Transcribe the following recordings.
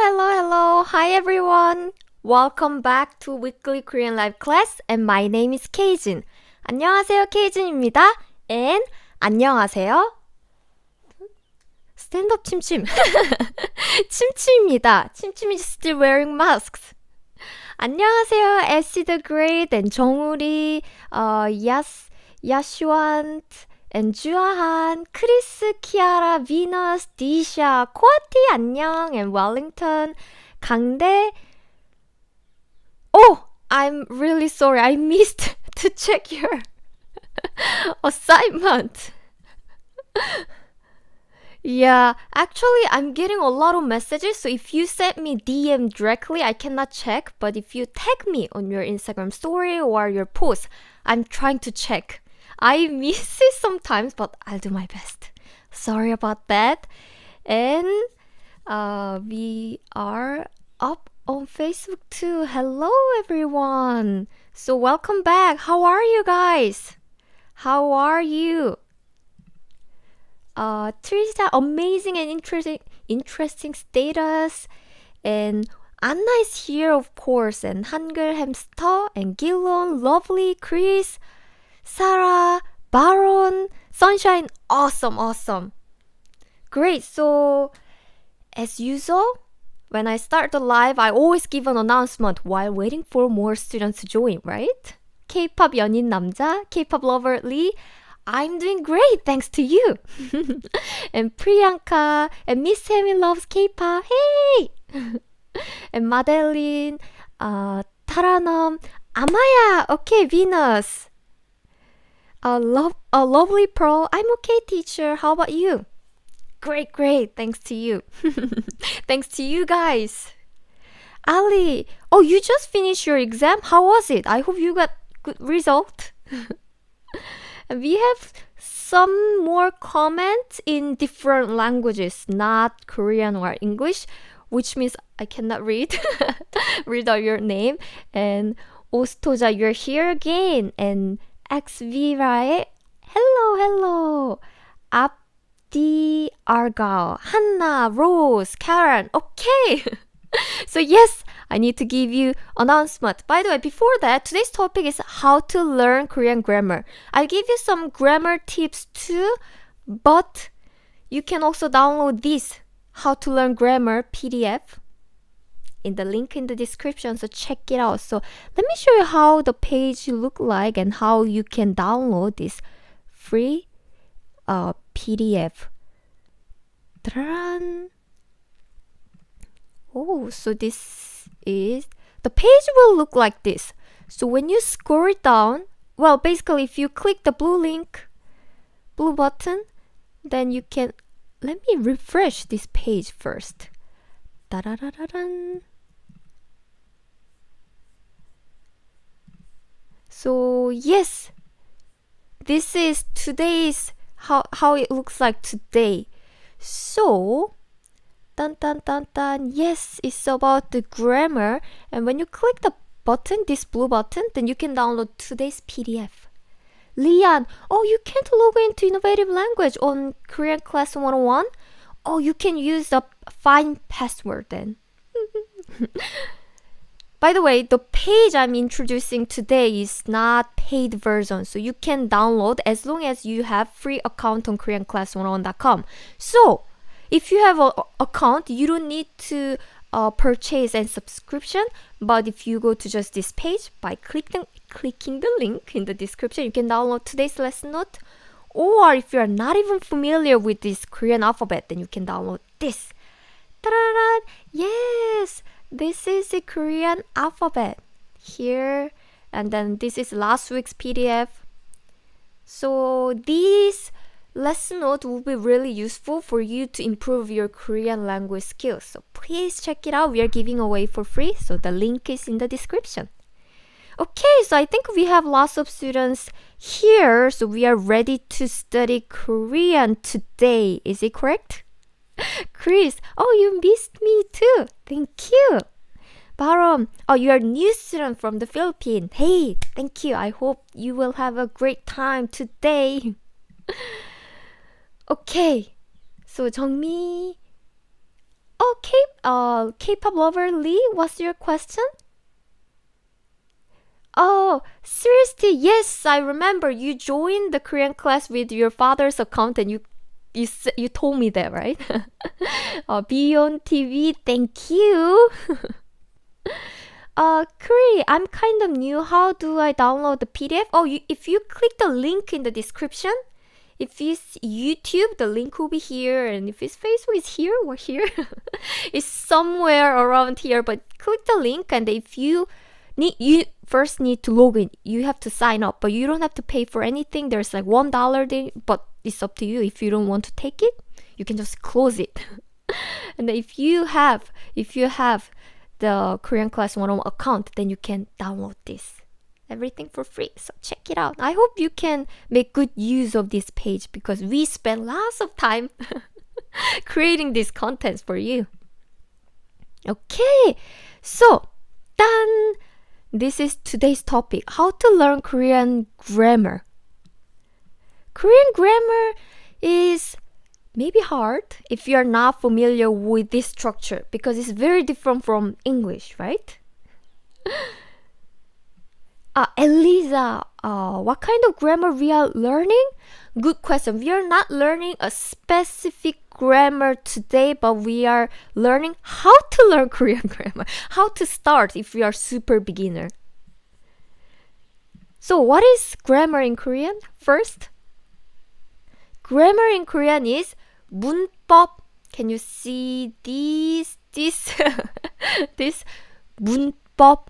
hello. Hi, everyone. Welcome back to Weekly Korean Live class, and my name is Keijin. 안녕하세요, 케이진입니다. And 안녕하세요. 스탠드업 침침. 침침입니다. 침침 is still wearing masks. 안녕하세요, Essie the Great and 정우리, 야슈완트, and 주아한, 크리스, 키아라, 비너스, 디샤, 코아티 안녕, and 웰링턴, 강대. Oh, I'm really sorry. I missed to check your assignment. Yeah, actually, I'm getting a lot of messages. So if you send me DM directly, I cannot check. But if you tag me on your Instagram story or your post, I'm trying to check. I miss it sometimes, but I'll do my best. Sorry about that. And we are up on Facebook too. Hello, everyone. So welcome back. How are you guys? How are you? Teresa, amazing and interesting status. And Anna is here, of course. And Hangul Hamster and Gillon, lovely Chris, Sarah, Baron, Sunshine, awesome. Great. So, as usual, when I start the live, I always give an announcement while waiting for more students to join, right? K-pop 연인 남자, K-pop lover Lee, I'm doing great thanks to you. And Priyanka, and Miss Sammy loves K-pop, hey! And Madeline, Taranam, Amaya, okay, Venus. A lovely Pearl, I'm okay, teacher. How about you? Great. Thanks to you. Thanks to you guys. Ali, oh, you just finished your exam? How was it? I hope you got good result. And we have some more comments in different languages, not Korean or English, which means I cannot read out your name. And Ostoja, you're here again. And Xvirae, hello. Abdi Argal, Hannah, Rose, Karen, okay. So yes, I need to give you announcement. By the way, before that, today's topic is how to learn Korean grammar. I'll give you some grammar tips too, but you can also download this how to learn grammar PDF in the link in the description, so check it out. So let me show you how the page look like and how you can download this free PDF. Ta-da! Oh, so this is, the page will look like this. So when you scroll it down, well, basically if you click the blue button, then you can, let me refresh this page first. Da-da-da-da-dun. So yes, this is today's, how it looks like today. So, yes, it's about the grammar. And when you click the button, this blue button, then you can download today's PDF. Lian, oh, you can't log into innovative language on Korean Class 101? Oh, you can use the find password then. By the way, the page I'm introducing today is not paid version, so you can download as long as you have free account on KoreanClass101.com. So, if you have an account, you don't need to purchase a subscription, but if you go to just this page, by clicking the link in the description, you can download today's lesson note. Or if you're not even familiar with this Korean alphabet, then you can download this. Ta-da-da! Yes! This is the Korean alphabet here, and then this is last week's PDF. So these lesson notes will be really useful for you to improve your Korean language skills. So please check it out. We are giving away for free, so the link is in the description. Okay, so I think we have lots of students here, so we are ready to study Korean today. Is it correct? Chris, oh, you missed me too. Thank you. Baron, oh, you are a new student from the Philippines. Hey, thank you. I hope you will have a great time today. Okay, so 정미, Oh, K-pop lover Lee, what's your question? Oh, seriously? Yes, I remember you joined the Korean class with your father's account, and you told me that, right? Beyond TV, thank you. Kuri, I'm kind of new. How do I download the PDF? Oh, if you click the link in the description, if it's YouTube, the link will be here, and if it's Facebook, it's here or here. It's somewhere around here, but click the link, and if you first need to log in. You have to sign up, but you don't have to pay for anything. There's like $1 there, but it's up to you. If you don't want to take it, you can just close it. And if you have the Korean Class 101 account, then you can download this. Everything for free. So check it out. I hope you can make good use of this page because we spend lots of time creating these contents for you. Okay. So, done. This is today's topic. How to learn Korean grammar. Korean grammar is maybe hard if you are not familiar with this structure because it's very different from English, right? Elisa, what kind of grammar we are learning? Good question. We are not learning a specific grammar today, but we are learning how to learn Korean grammar, how to start if we are super beginner. So what is grammar in Korean? First, grammar in Korean is 문법. Can you see this this 문법.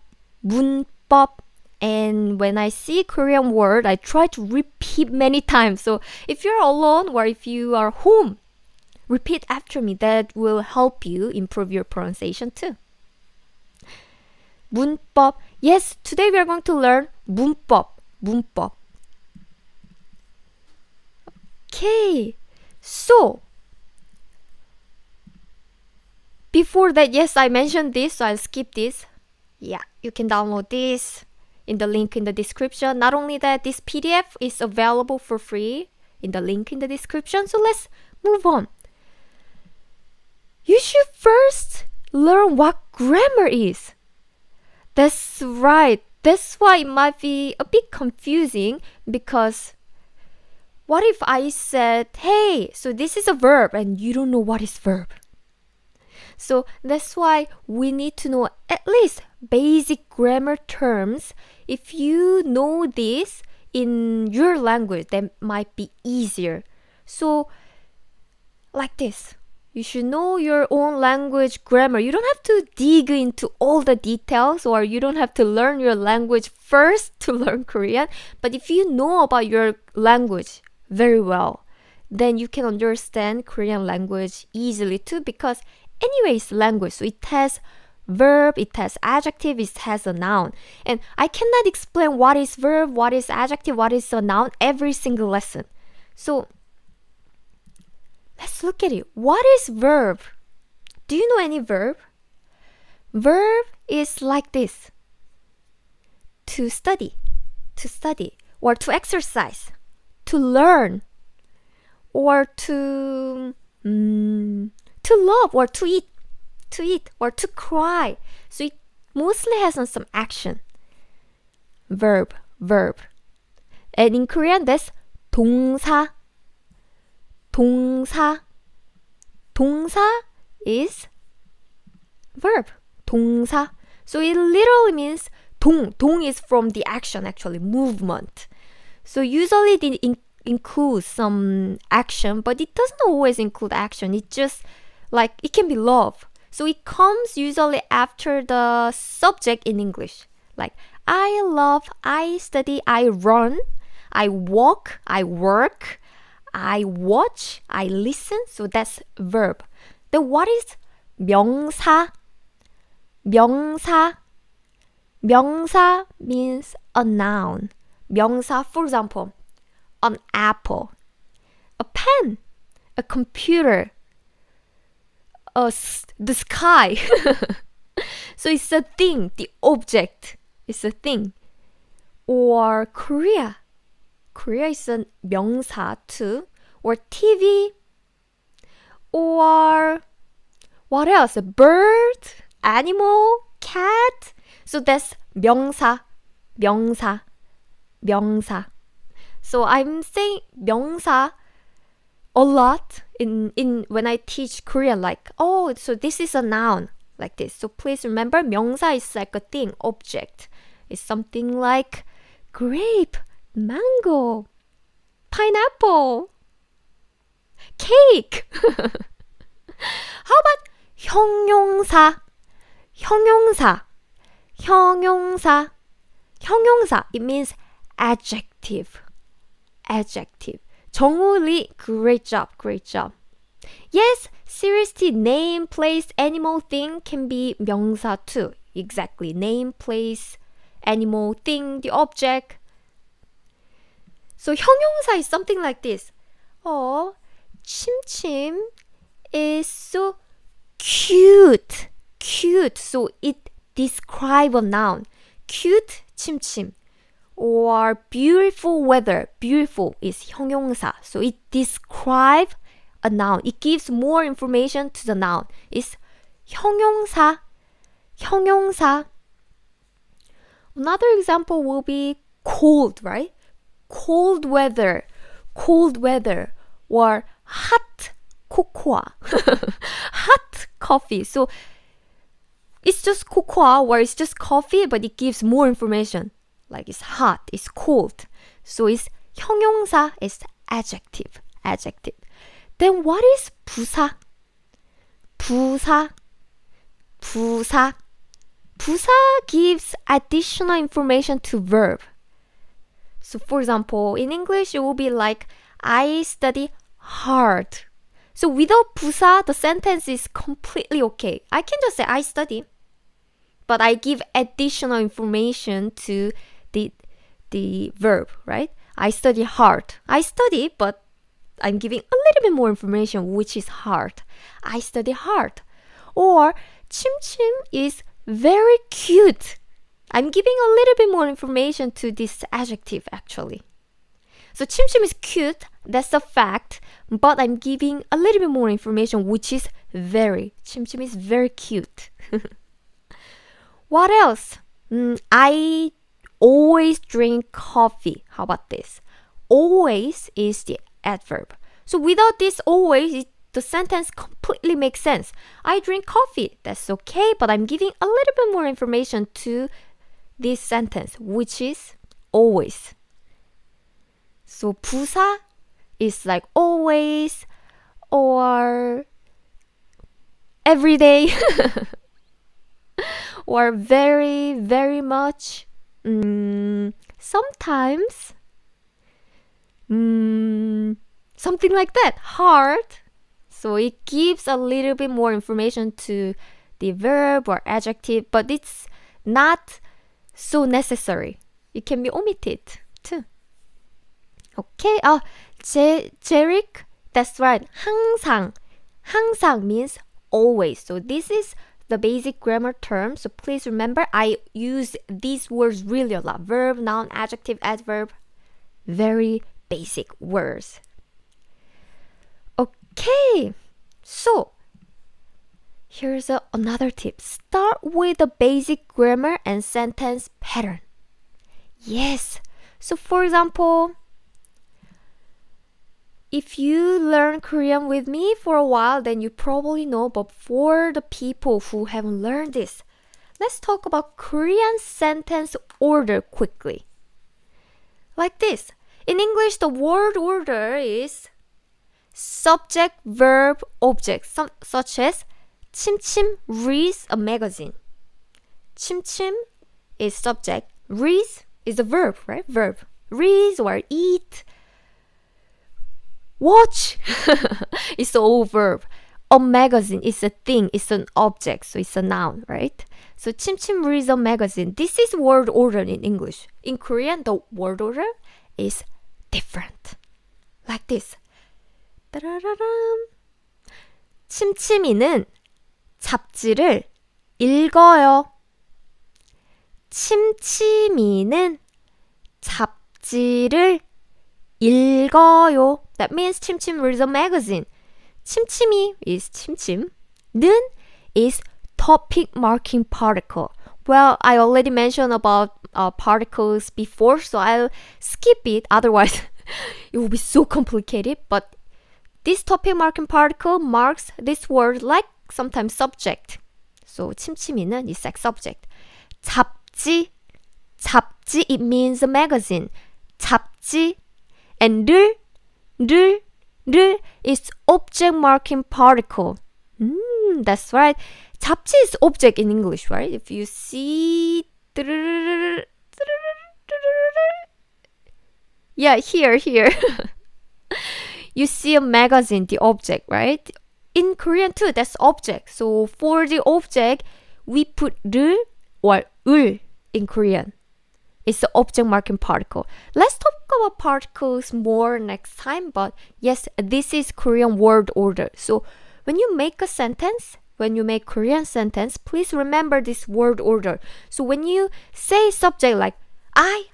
And when I see Korean word, I try to repeat many times. So if you're alone or if you are home, repeat after me. That will help you improve your pronunciation too. 문법. Yes, today we are going to learn 문법. Okay. So, before that, yes, I mentioned this, so I'll skip this. Yeah, you can download this in the link in the description. Not only that, this PDF is available for free in the link in the description. So let's move on. You should first learn what grammar is. That's right. That's why it might be a bit confusing because what if I said, hey, so this is a verb and you don't know what is verb? So that's why we need to know at least basic grammar terms. If you know this in your language, that might be easier. So like this, you should know your own language grammar. You don't have to dig into all the details, or you don't have to learn your language first to learn Korean. But if you know about your language very well, then you can understand Korean language easily too, because anyway, it's language. So it has verb, it has adjective, it has a noun. And I cannot explain what is verb, what is adjective, what is a noun every single lesson. So let's look at it. What is verb? Do you know any verb? Verb is like this. To study, or to exercise, to learn, or to love, or to eat, or to cry. So it mostly has some action. Verb. And in Korean, that's 동사. 동사 is verb. 동사. So it literally means 동 is from the action, actually, movement. So usually it includes some action, but it doesn't always include action. It just like it can be love. So it comes usually after the subject in English. Like I love, I study, I run, I walk, I work, I watch, I listen. So that's verb. Then what is 명사? 명사 means a noun. 명사, for example, an apple, a pen, a computer, the sky. So it's a thing, the object is a thing. Or Korea is a 명사 too. Or TV, or What else? A bird, animal, cat. So that's 명사, 명사, 명사. So I'm saying 명사 a lot in when I teach Korean, like, oh, so this is a noun, like this. So please remember, 명사 is like a thing, object. It's something like grape, mango, pineapple, cake. How about 형용사? 형용사. 형용사. 형용사. It means adjective. Adjective. 정우리, great job, great job. Yes, seriously, name, place, animal, thing can be 명사 too. Exactly. Name, place, animal, thing, the object. So 형용사 is something like this. Oh, 침침 is so cute. Cute. So it describes a noun. Cute, 침침. Or beautiful weather. Beautiful is 형용사. So it describes a noun. It gives more information to the noun. It's 형용사. 형용사. Another example will be cold, right? Cold weather. Cold weather. Or hot cocoa. Hot coffee. So it's just cocoa or it's just coffee, but it gives more information. Like it's hot, it's cold. So it's 형용사, it's adjective. Adjective. Then what is 부사? 부사. 부사. 부사 gives additional information to verb. So for example, in English it will be like I study hard. So without 부사, the sentence is completely okay. I can just say I study, but I give additional information to the verb, right? I study hard. I study, but I'm giving a little bit more information, which is hard. I study hard. Or 침침 is very cute. I'm giving a little bit more information to this adjective actually. So 침침 is cute, that's a fact, but I'm giving a little bit more information, which is very. 침침 is very cute. What else? I always drink coffee. How about this? Always is the adverb. So without this always, the sentence completely makes sense. I drink coffee. That's okay, but I'm giving a little bit more information to this sentence, which is always. So 부사 is like always or every day or very, very much. Sometimes. Something like that. Hard. So it gives a little bit more information to the verb or adjective, but it's not so necessary. It can be omitted too. Okay. Jerick, that's right. 항상. 항상 means always. So this is the basic grammar term. So please remember, I use these words really a lot. Verb, noun, adjective, adverb. Very basic words. Okay. So here's another tip. Start with the basic grammar and sentence pattern. Yes. So for example, if you learn Korean with me for a while, then you probably know, but for the people who haven't learned this, let's talk about Korean sentence order quickly. Like this. In English, the word order is subject, verb, object, such as 침침 reads a magazine. 침침 is subject, reads is a verb, right? Verb. Reads or eat. Watch is all verb. A magazine is a thing, it's an object, so it's a noun, right? So 침침 reads a magazine. This is word order in English. In Korean, the word order is different. Like this. 따라라람. 침침이는 잡지를 읽어요. 침침이는 잡지를 읽어요. That means 침침 reads a magazine. 침침이 is 침침. 는 is topic marking particle. Well, I already mentioned about particles before, so I'll skip it. Otherwise, it will be so complicated. But this topic marking particle marks this word like sometimes subject. So 침침이는 is like subject. 잡지, 잡지, it means a magazine. 잡지. And 를 is object marking particle. That's right. 잡지 is object in English, right? If you see, yeah, here, you see a magazine, the object, right? In Korean too, that's object. So for the object, we put 를 or 을 in Korean. It's the object marking particle. Let's talk about particles more next time, but yes, this is Korean word order. So when you make a sentence, when you make Korean sentence, please remember this word order. So when you say subject like I,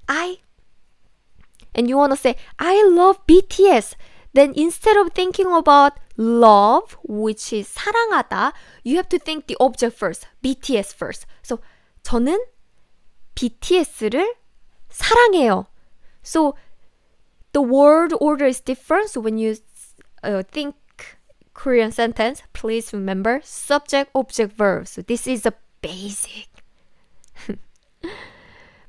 and you want to say I love BTS, then instead of thinking about love, which is 사랑하다, you have to think the object first, BTS first. So 저는 BTS를 사랑해요. So the word order is different. So when you think Korean sentence, please remember subject, object, verb. So this is a basic.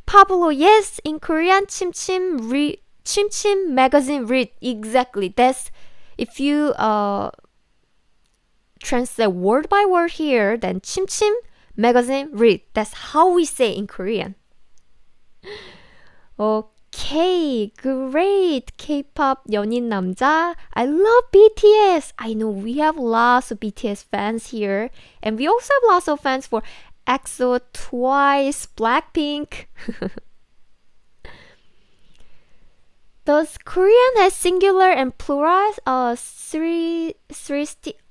Pablo, yes, in Korean, 침침 magazine read. Exactly. That's if you translate word by word here, then 침침 magazine read. That's how we say in Korean. Okay, great. K-pop 연인 남자. I love BTS. I know we have lots of BTS fans here. And we also have lots of fans for EXO, Twice, Blackpink. Does Korean have singular and plural?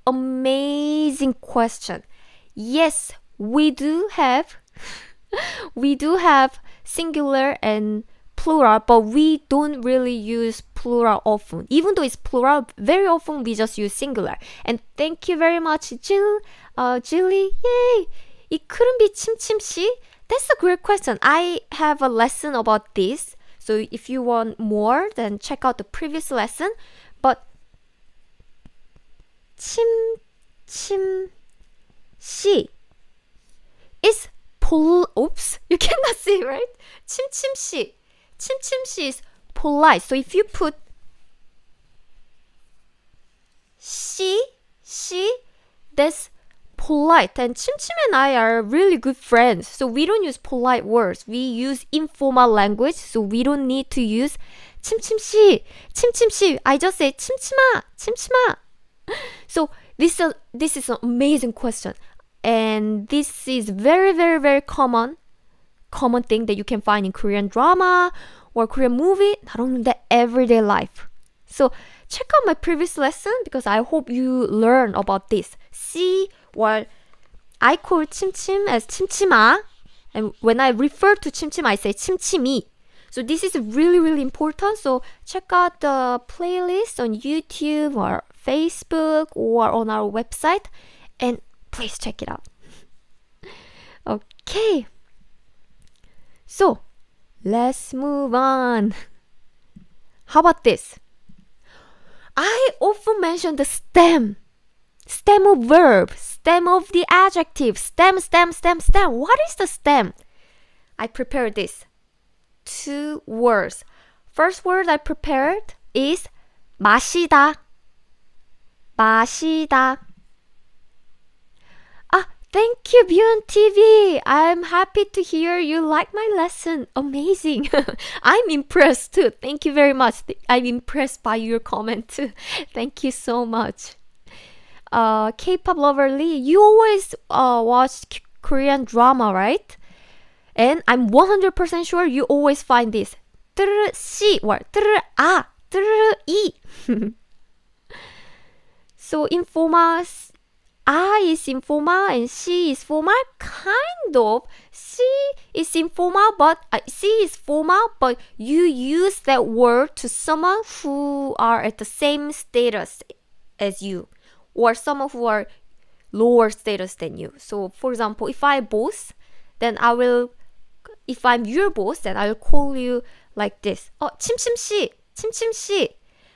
Amazing question. Yes, we do have singular and plural, but we don't really use plural often. Even though it's plural, very often we just use singular. And thank you very much, Jilly. Yay! It couldn't be 침침씨? That's a great question. I have a lesson about this. So if you want more, then check out the previous lesson. But 침침씨 is oops, you cannot see, right? 침침씨 is polite. So if you put she, that's polite. And 침침 and I are really good friends. So we don't use polite words. We use informal language. So we don't need to use 침침씨. I just say 침침아. So this is an amazing question. And this is very, very, very common thing that you can find in Korean drama or Korean movie, not only that, everyday life. So check out my previous lesson because I hope you learn about this. See, well, I call 침침 as 침침아, and when I refer to 침침, I say 침침이. So this is really, really important. So check out the playlist on YouTube or Facebook or on our website, and please check it out. Okay. So, let's move on. How about this? I often mention the stem of verb, stem of the adjective, stem. What is the stem? I prepared this. 2 words. First word I prepared is 마시다. Thank you, Byun TV. I'm happy to hear you like my lesson. Amazing. I'm impressed too. Thank you very much. I'm impressed by your comment too. Thank you so much. K-pop lover Lee, you always watch Korean drama, right? And I'm 100% sure you always find this. 씨 or 아, 이. So informal, I is informal and she is formal. Kind of. C is informal, but C is formal, but you use that word to someone who are at the same status as you, or someone who are lower status than you. So for example, if I'm boss, then if I'm your boss, then I'll call you like this. 침침씨, 침침씨.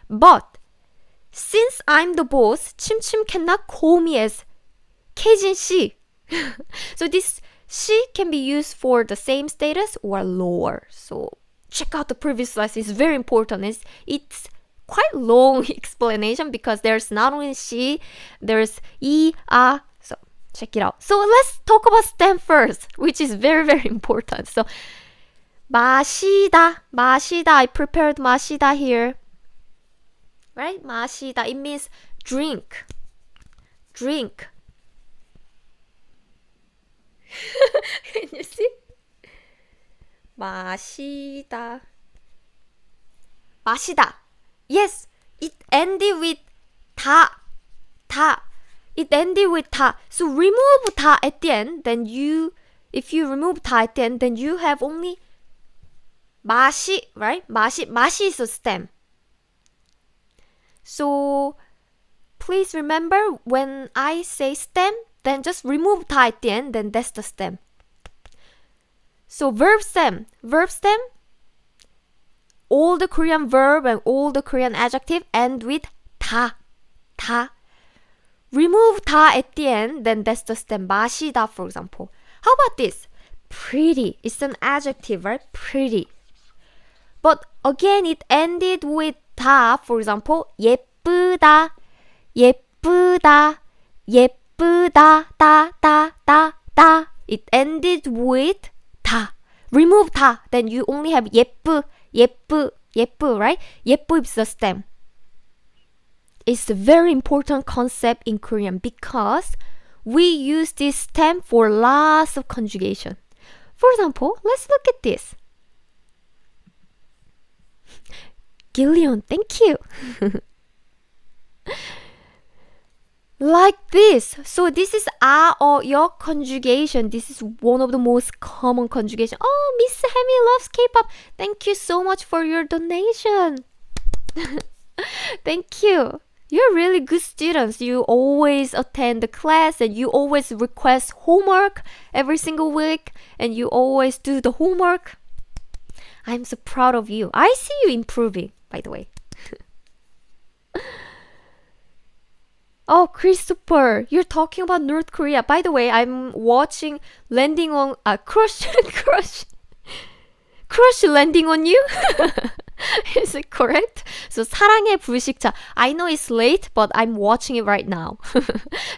But since I'm the boss, 침침 cannot call me as 케이진씨. So this she can be used for the same status or lower. So check out the previous lesson. It's very important. It's quite long explanation because there's not only she, there's 이, 아. So check it out. So let's talk about stem first, which is very, very important. So 마시다, 마시다. I prepared 마시다 here. Right? 마시다. It means drink. Drink. Can you see? 마시다. 마시다. Yes, it ended with 다. 다. It ended with 다. So remove 다 at the end. Then if you remove 다 at the end, then you have only 마시, right? 마시 is a stem. So please remember when I say stem, then just remove 다 at the end, then that's the stem. So verb stem, all the Korean verb and all the Korean adjective end with 다, 다. Remove 다 at the end, then that's the stem. 마시다, for example. How about this? Pretty. It's an adjective, right? Pretty. But again, it ended with 다. For example, 예쁘다, 예쁘다, 예쁘다, 다. It ended with 다. Remove 다, then you only have 예쁘, right? 예쁘 is the stem. It's a very important concept in Korean because we use this stem for lots of conjugation. For example, let's look at this. Gillian, thank you. Like this. So this is your conjugation. This is one of the most common conjugation. Oh, Miss Hemi loves K-pop. Thank you so much for your donation. Thank you. You're really good students. You always attend the class and you always request homework every single week and you always do the homework. I'm so proud of you. I see you improving, by the way. Oh, Christopher, you're talking about North Korea. By the way, I'm watching Landing on Crush Landing on You. Is it correct? So 사랑의 불식자. I know it's late, but I'm watching it right now.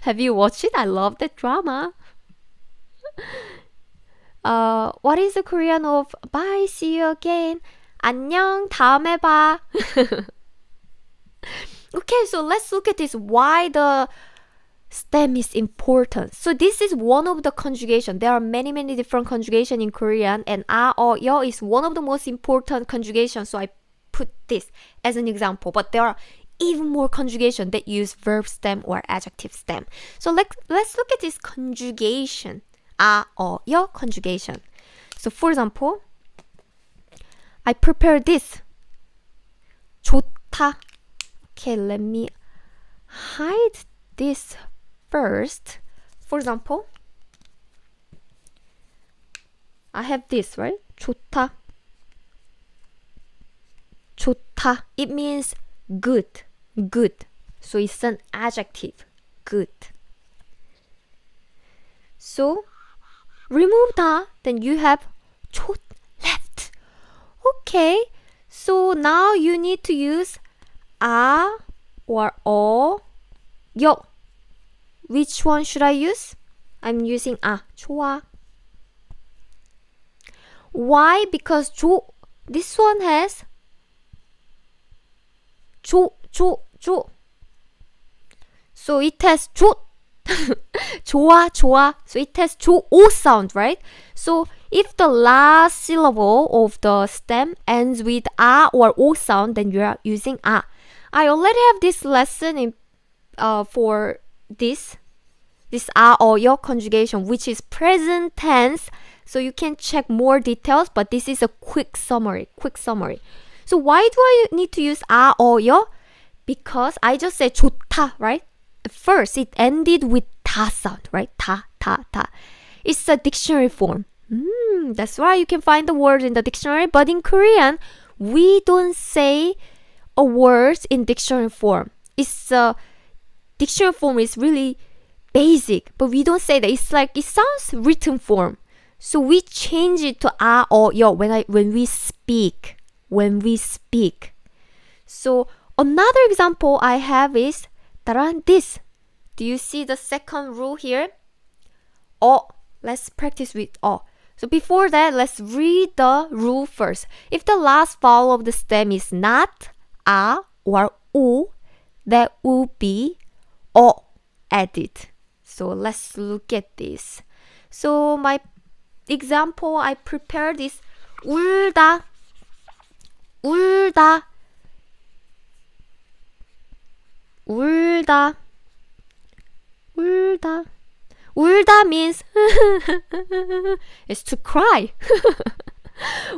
Have you watched it? I love that drama. What is the Korean of bye, see you again? 안녕, 다음에 봐. Okay, so let's look at this. Why the stem is important. So this is one of the conjugation. There are many different conjugation in Korean, and or 여 is one of the most important conjugation. So I put this as an example. But there are even more conjugation that use verb stem or adjective stem. So let's look at this conjugation. or 여 conjugation. So for example, I prepared this. 좋다. Okay, let me hide this first. For example, I have this, right? 좋다. 좋다. It means good. Good. So it's an adjective. Good. So remove 다. Then you have 좋 left. Okay. So now you need to use 아 or 어, 여. Which one should I use? I'm using 아. 좋아. Why? Because this one has 조. So it has 좋. 좋아. So it has 조 sound, right? So if the last syllable of the stem ends with 아 or o sound, then you are using 아. I already have this lesson in for this 아 or 여 conjugation, which is present tense. So you can check more details, but this is a quick summary. So why do I need to use 아 or 여? Because I just said 좋다, right? First, it ended with 다. 다 sound, right? 다. It's a dictionary form. That's why you can find the word in the dictionary. But in Korean, we don't say a word in dictionary form. It's a dictionary form is really basic, but we don't say that. It's like it sounds written form. So we change it to ah or yo when we speak. So another example I have is this. Do you see the second rule here? Let's practice with So before that, let's read the rule first. If the last vowel of the stem is not a or o, that will be added. So let's look at this. So my example I prepared is 울다. 울다 means it's to cry.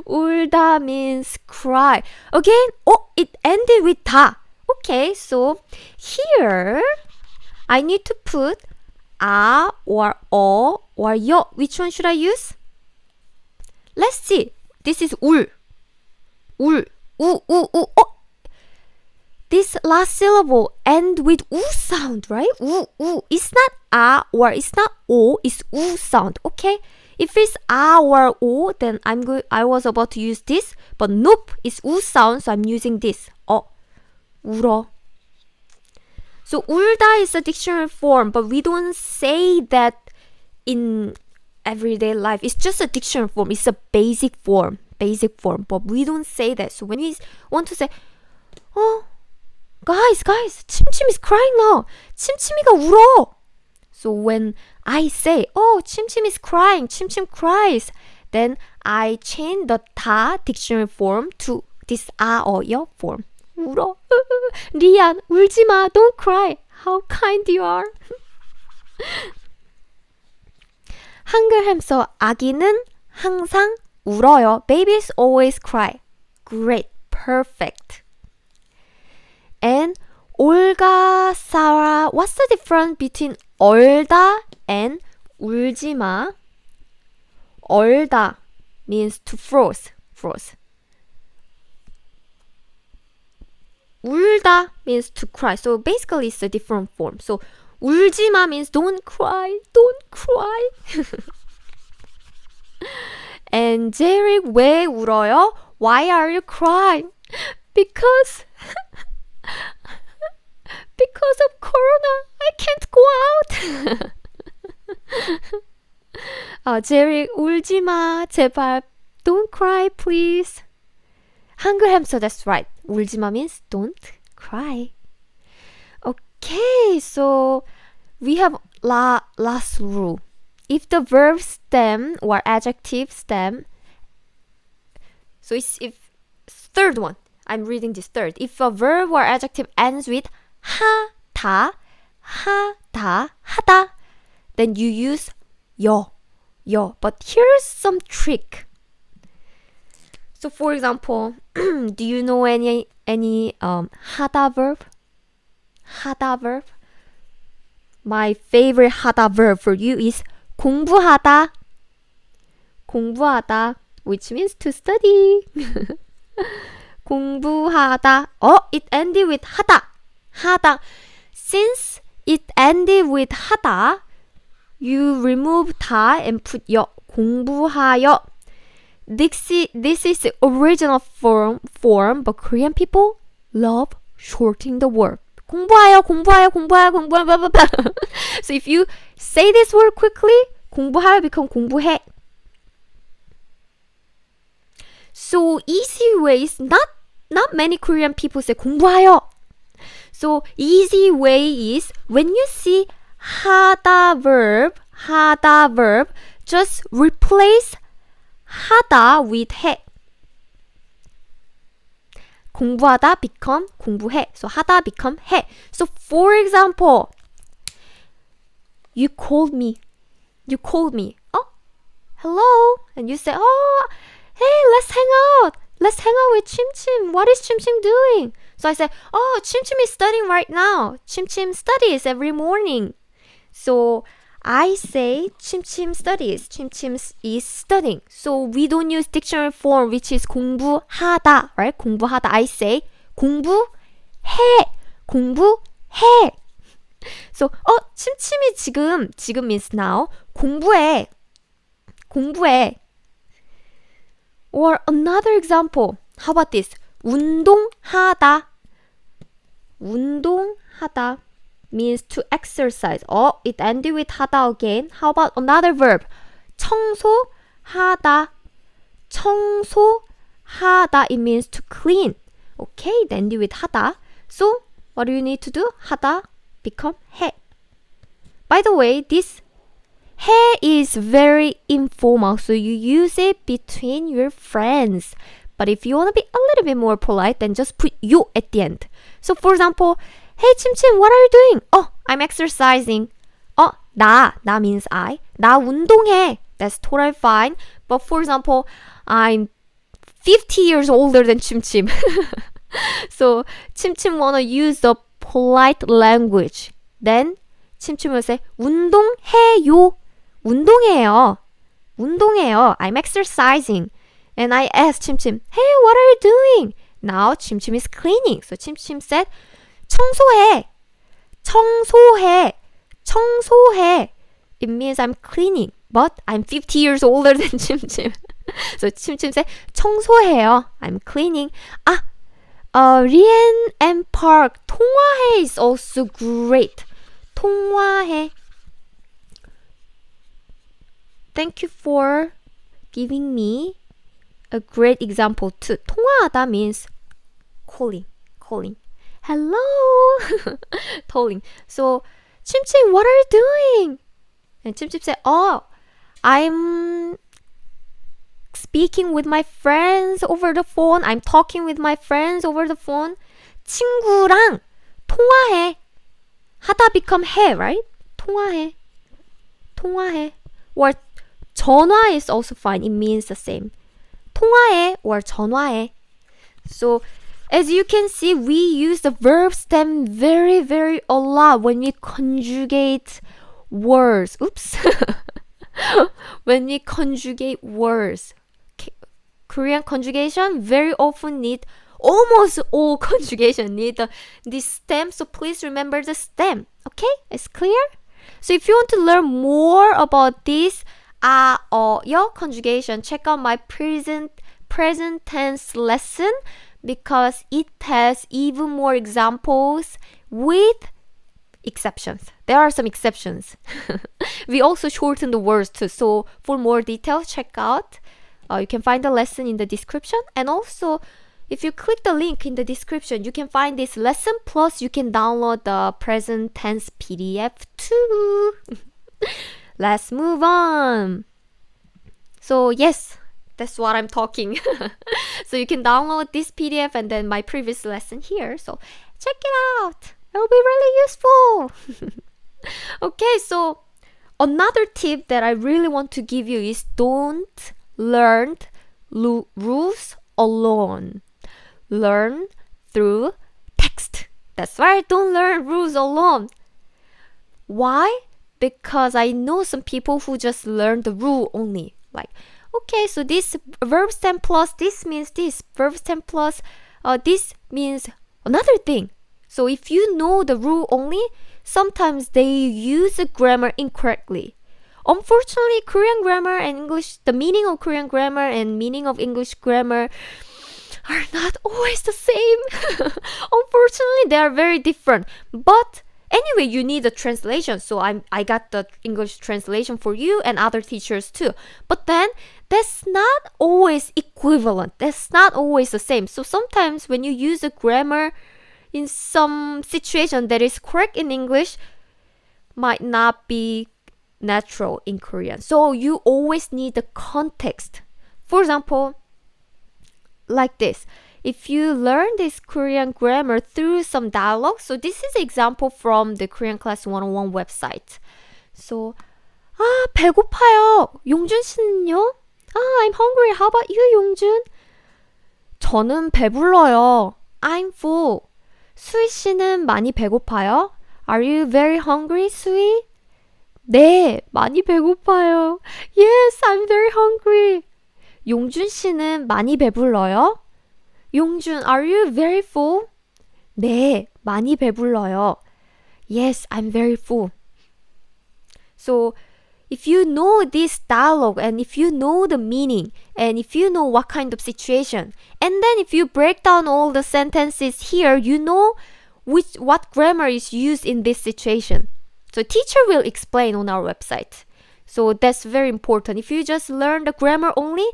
울다 means cry. Again, it ended with 다. Okay, so here I need to put a or o or 여. Which one should I use? Let's see. This is 울. This last syllable end with u sound, right? It's not a or it's not o, it's u sound. Okay? If it's a or o, then I was about to use this, but nope, it's u sound, so I'm using this. 울어. So 울다 is a dictionary form, but we don't say that in everyday life. It's just a dictionary form. It's a basic form, but we don't say that. So when we want to say, guys, 침침 is crying now. 침침이가 울어. So when I say, 침침 is crying, 침침 cries, then I change the 다 dictionary form to this 아 or 여 form. 울어. 리안, 울지 마. Don't cry. How kind you are. 한글 햄스터 아기는 항상 울어요. Babies always cry. Great. Perfect. And 올가, Sarah. What's the difference between 얼다 and 울지 마? 얼다 means to froze. 울다 means to cry. So basically it's a different form. So 울지 마 means don't cry. And Jerry, 왜 울어요? Why are you crying? Because of Corona, I can't go out. Jerry, 울지 마, 제발. Don't cry, please. 한글 햄스터, that's right. 울지 마 means don't cry. Okay, so we have last rule. If the verb stem or adjective stem, so it's if third one. I'm reading this third. If a verb or adjective ends with 하다, 하다, then you use 여. But here's some trick. So for example, do you know any 하다 verb? My favorite 하다 verb for you is 공부하다, which means to study. 공부하다. It ended with 하다. Since it ended with 하다, you remove 다 and put 여. 공부하여. This is the original form, but Korean people love shortening the word. 공부하여. So if you say this word quickly, 공부하여 become 공부해. So easy way is not many Korean people say 공부하여. So easy way is when you see 하다 verb, just replace 하다 with 해. 공부하다 become 공부해. So 하다 become 해. So for example, you called me. Hello. And you say, hey, let's hang out with Chim. What is Chim doing? So I say, Chim is studying right now. Chim studies every morning. So I say 침침 studies. 침침 is studying. So we don't use dictionary form which is 공부하다, right? 공부하다. I say 공부해. 공부해. So 침침이 지금 means now. 공부해. 공부해. Or another example. How about this? 운동하다. 운동하다 means to exercise. It ended with 하다 again. How about another verb? 청소하다. 청소하다. It means to clean. Okay, it ended with 하다. So, what do you need to do? 하다 become 해. By the way, this 해 is very informal, so you use it between your friends. But if you want to be a little bit more polite, then just put you at the end. So for example, hey 침침, what are you doing? I'm exercising. 나 means I. 나 운동해. That's totally fine. But for example, I'm 50 years older than 침침. So 침침 wanna use the polite language. Then 침침 will say 운동해요. 운동해요. 운동해요. I'm exercising. And I asked 침침, hey, what are you doing? Now 침침 is cleaning. So 침침 said, 청소해. 청소해. 청소해. It means I'm cleaning. But I'm 50 years older than 침침. So 침침 said, 청소해요. I'm cleaning. Rien and Park. 통화해 is also great. 통화해. Thank you for giving me a great example too. 통화하다 means calling. Hello. calling. So, 침침, what are you doing? And 침침 said, I'm speaking with my friends over the phone. I'm talking with my friends over the phone. 친구랑 통화해. 하다 become 해, right? 통화해. 통화해. Or 전화 is also fine. It means the same. 통화해 or 전화해. So, as you can see, we use the verb stem very, very a lot when we conjugate words. Oops. When we conjugate words. Korean conjugation very often need, almost all conjugation need the stem. So please remember the stem. Okay? It's clear? So if you want to learn more about this your conjugation, check out my present tense lesson because it has even more examples with exceptions. There are some exceptions. We also shorten the words too. So for more details, check out. You can find the lesson in the description. And also, if you click the link in the description, you can find this lesson. Plus, you can download the present tense PDF too. Let's move on. So yes, that's what I'm talking. So you can download this PDF and then my previous lesson here. So check it out. It will be really useful. Okay, so another tip that I really want to give you is don't learn rules alone. Learn through text. That's right, don't learn rules alone. Why? Because I know some people who just learn the rule only. Like, okay, so this verb stem plus this means this. Verb stem plus this means another thing. So if you know the rule only, sometimes they use the grammar incorrectly. Unfortunately, Korean grammar and English, the meaning of Korean grammar and meaning of English grammar are not always the same. Unfortunately, they are very different. But anyway, you need a translation. So I got the English translation for you and other teachers too. But then that's not always equivalent. That's not always the same. So sometimes when you use a grammar in some situation that is correct in English, might not be natural in Korean. So you always need the context. For example, like this. If you learn this Korean grammar through some dialogue, so this is an example from the Korean Class 101 website. So, 배고파요. 용준 씨는요? I'm hungry. How about you, 용준? 저는 배불러요. I'm full. 수희 씨는 많이 배고파요? Are you very hungry, 수희? 네, 많이 배고파요. Yes, I'm very hungry. 용준 씨는 많이 배불러요? 용준, are you very full? 네, 많이 배불러요. Yes, I'm very full. So, if you know this dialogue and if you know the meaning and if you know what kind of situation, and then if you break down all the sentences here, you know what grammar is used in this situation. So teacher will explain on our website. So that's very important. If you just learn the grammar only,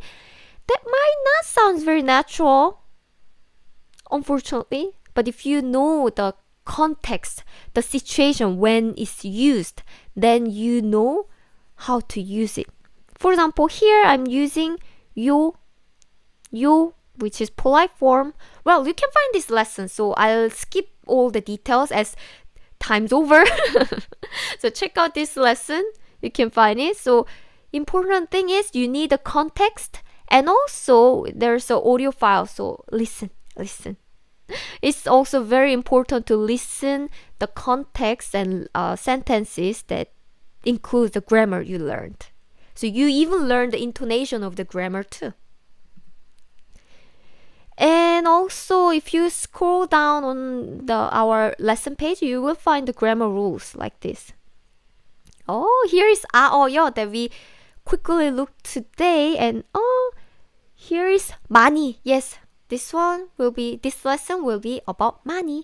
that might not sound very natural, unfortunately. But if you know the context, the situation when it's used, then you know how to use it. For example, here I'm using yo, which is polite form. Well, you can find this lesson, so I'll skip all the details as time's over. So check out this lesson. You can find it. So important thing is you need the context, and also there's an audio file. So listen. It's also very important to listen the context and sentences that include the grammar you learned. So you even learn the intonation of the grammar too. And also, if you scroll down on our lesson page, you will find the grammar rules like this. Oh, here is 아어요 that we quickly looked today. And here is 많이. Yes, this lesson will be about 많이.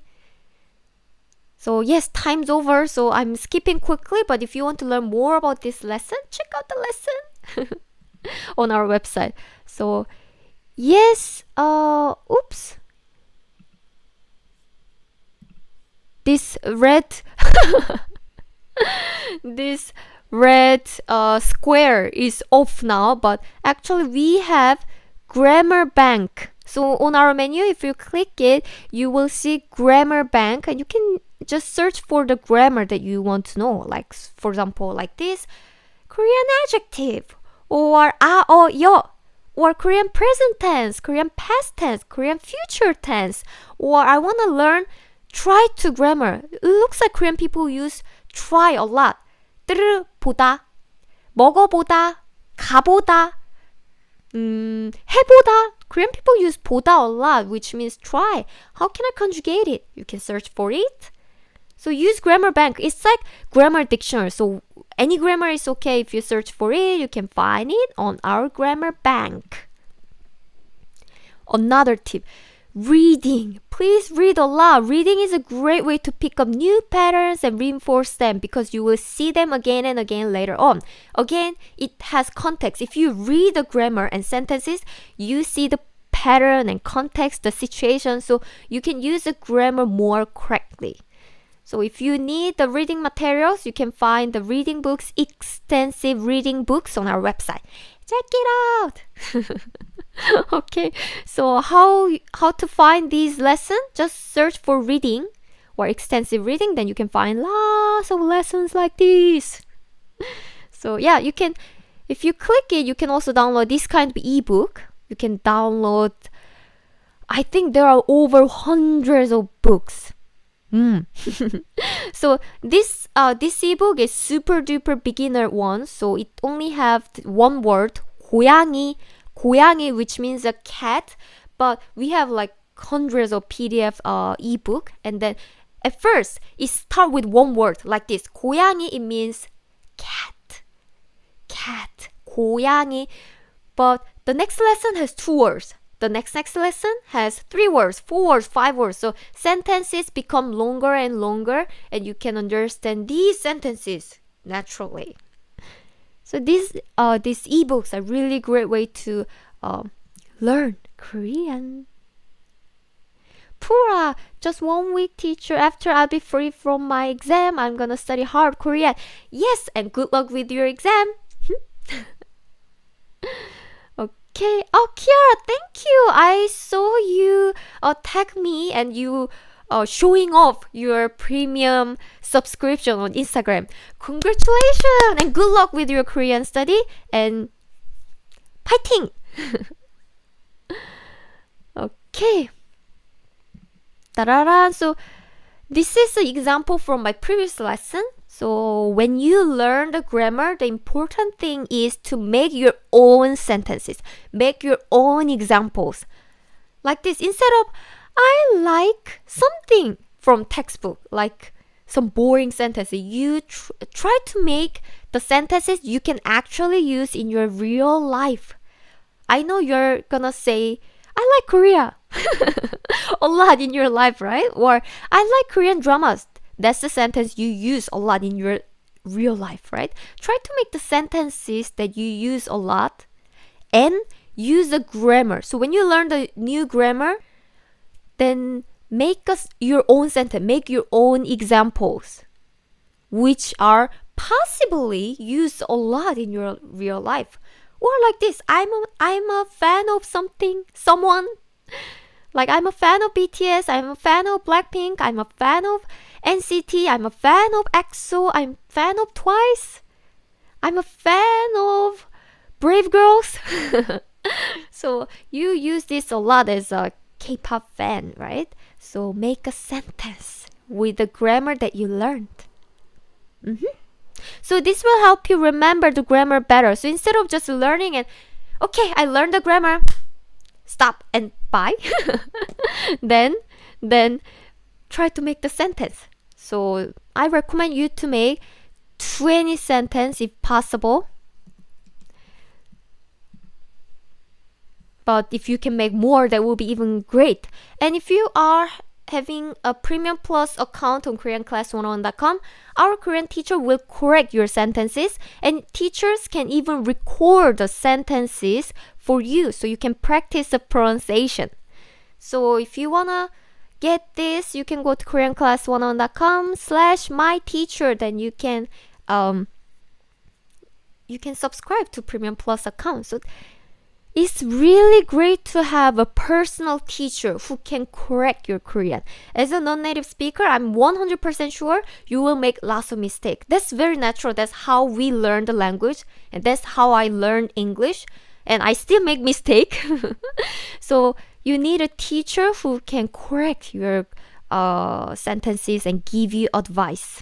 So yes, time's over, so I'm skipping quickly. But if you want to learn more about this lesson, check out the lesson on our website. So yes, oops. This red square is off now, but actually we have grammar bank. So on our menu, if you click it, you will see grammar bank, and you can just search for the grammar that you want to know. Like, for example, like this, Korean adjective, or 요, or Korean present tense, Korean past tense, Korean future tense, or I want to learn try to grammar. It looks like Korean people use try a lot. 보다, 먹어보다, 가보다, 해보다. Korean people use 보다 a lot, which means try. How can I conjugate it? You can search for it. So use grammar bank. It's like grammar dictionary. So any grammar is okay. If you search for it, you can find it on our grammar bank. Another tip. Reading. Please read a lot. Reading is a great way to pick up new patterns and reinforce them because you will see them again and again later on. Again, it has context. If you read the grammar and sentences, you see the pattern and context, the situation, so you can use the grammar more correctly. So if you need the reading materials, you can find the reading books, extensive reading books on our website. Check it out! Okay, so how to find these lessons? Just search for reading or extensive reading, then you can find lots of lessons like this. So yeah, you can, if you click it, you can also download this kind of ebook. You can download, I think there are over hundreds of books. So this ebook is super duper beginner one, so it only have one word, 고양이, which means a cat, but we have like hundreds of PDF ebook, and then at first it start with one word like this. 고양이, it means cat, 고양이, but the next lesson has two words. The next lesson has 3 words, 4 words, 5 words. So sentences become longer and longer, and you can understand these sentences naturally. So these ebooks are really great way to learn Korean. Pura, just 1 week, teacher. After I'll be free from my exam, I'm gonna study hard Korean. Yes, and good luck with your exam. Okay. Oh, Kiara, thank you. I saw you tag me and you showing off your premium subscription on Instagram. Congratulations and good luck with your Korean study and 파이팅! Okay. So this is an example from my previous lesson. So when you learn the grammar, the important thing is to make your own sentences, make your own examples. Like this, instead of I like something from textbook, like some boring sentences, you try to make the sentences you can actually use in your real life. I know you're gonna say, I like Korea a lot in your life, right? Or I like Korean dramas. That's the sentence you use a lot in your real life, right? Try to make the sentences that you use a lot and use the grammar. So when you learn the new grammar, then make your own sentence, make your own examples, which are possibly used a lot in your real life. Or like this, I'm a fan of someone. Like I'm a fan of BTS, I'm a fan of Blackpink, I'm a fan of NCT, I'm a fan of EXO, I'm a fan of Twice, I'm a fan of Brave Girls. So you use this a lot as a K-pop fan, right? So make a sentence with the grammar that you learned. So this will help you remember the grammar better. So instead of just learning and, okay, I learned the grammar, stop and bye. then try to make the sentence. So I recommend you to make 20 sentences if possible. But if you can make more, that will be even great. And if you are having a Premium Plus account on KoreanClass101.com, our Korean teacher will correct your sentences, and teachers can even record the sentences for you so you can practice the pronunciation. So if you wanna get this, you can go to KoreanClass101.com/myteacher. Then you can subscribe to Premium Plus account. So it's really great to have a personal teacher who can correct your Korean. As a non-native speaker, I'm 100% sure you will make lots of mistakes. That's very natural. That's how we learn the language, and that's how I learned English. And I still make mistakes. So you need a teacher who can correct your sentences and give you advice.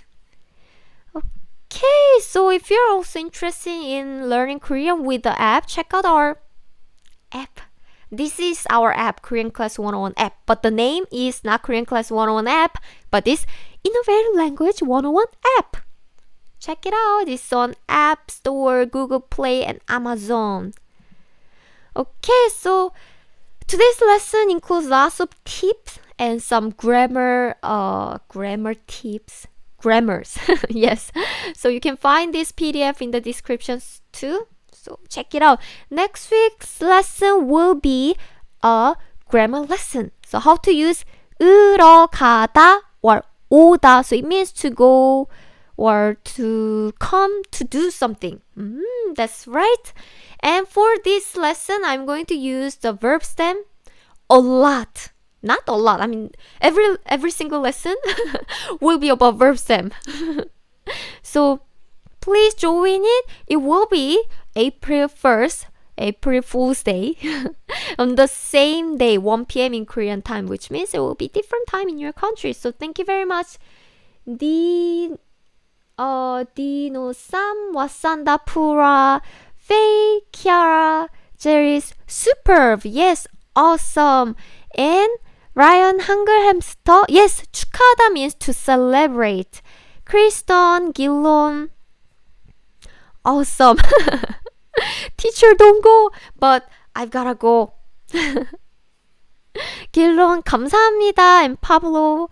Okay, so if you're also interested in learning Korean with the app, check out our app. This is our app, Korean Class 101 app, but the name is not Korean Class 101 app, but it's Innovative Language 101 app. Check it out. It's on App Store, Google Play, and Amazon. Okay, so today's lesson includes lots of tips and some grammar tips. Grammars. Yes. So you can find this PDF in the descriptions too. So check it out. Next week's lesson will be a grammar lesson. So how to use 으러 가다 or 오다. So it means to go or to come to do something. That's right. And for this lesson, I'm going to use the verb stem a lot. Not a lot. I mean, every single lesson will be about verb stem. So please join it. It will be April 1st, April Fool's Day, on the same day, 1 p.m. in Korean time, which means it will be different time in your country. So thank you very much. 디노삼 와산다 푸라 페이 키아라 제리's superb. Yes, awesome. And Ryan 한글 햄스터. Yes, 축하하다 means to celebrate. Kristen Gillon. Awesome. Teacher, don't go. But I've gotta go. Gillon, 감사합니다. And Pablo.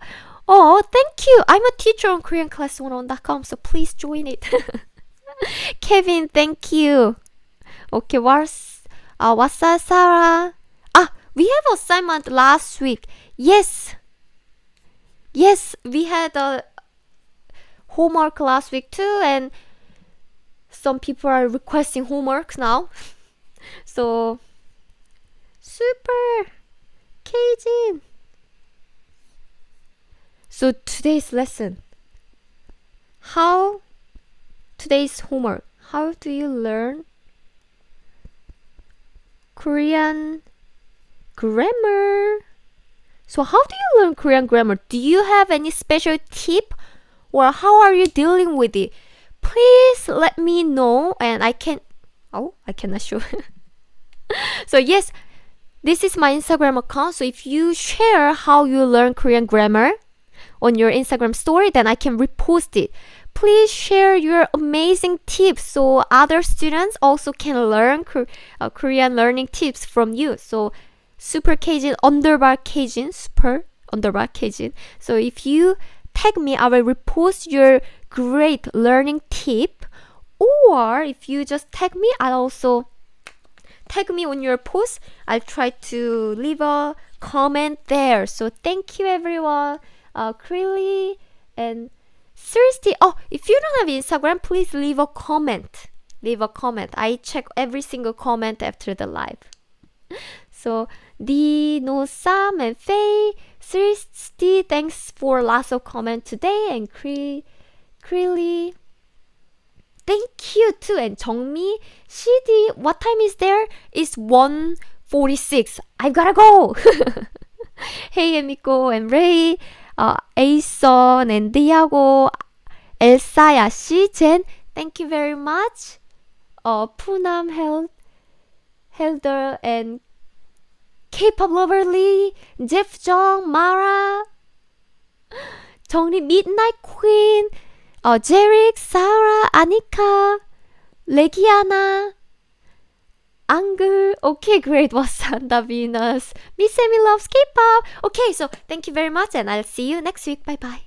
Oh, thank you. I'm a teacher on KoreanClass101.com, so please join it. Kevin, thank you. Okay, wasa Sarah. We have assignment last week. Yes, we had a homework last week too, and some people are requesting homeworks now. So, super, Keijin. So today's lesson. Today's homework. How do you learn Korean grammar? So how do you learn Korean grammar? Do you have any special tip Or how are you dealing with it? Please let me know and I cannot show. So yes, this is my Instagram account. So if you share how you learn Korean grammar on your Instagram story, then I can repost it. Please share your amazing tips so other students also can learn Korean learning tips from you. So super Kjin underbar Kjin, super underbar Kjin. So if you tag me, I will repost your great learning tip. Or if you just tag me, I'll also tag me on your post. I'll try to leave a comment there. So thank you everyone. Really and seriously, if you don't have Instagram, please leave a comment. Leave a comment. I check every single comment after the live. So Dino, Sam, and Faye, seriously, thanks for lots of comment today. And Creely, thank you too. And Jongmi, CD, what time is there? It's 1:46. I've gotta go. Hey, Emiko and Ray, Aison and Diago, Elsaya, Shi, Jen, thank you very much. Punam, Helder, and K-pop Loverly, Jeff Jong, Mara, 정리, Midnight Queen, Jerick, Sarah, Anika, Legiana, Angel. Okay, great. Wasanda Venus. Miss Emmy loves K-pop. Okay, so thank you very much and I'll see you next week. Bye bye.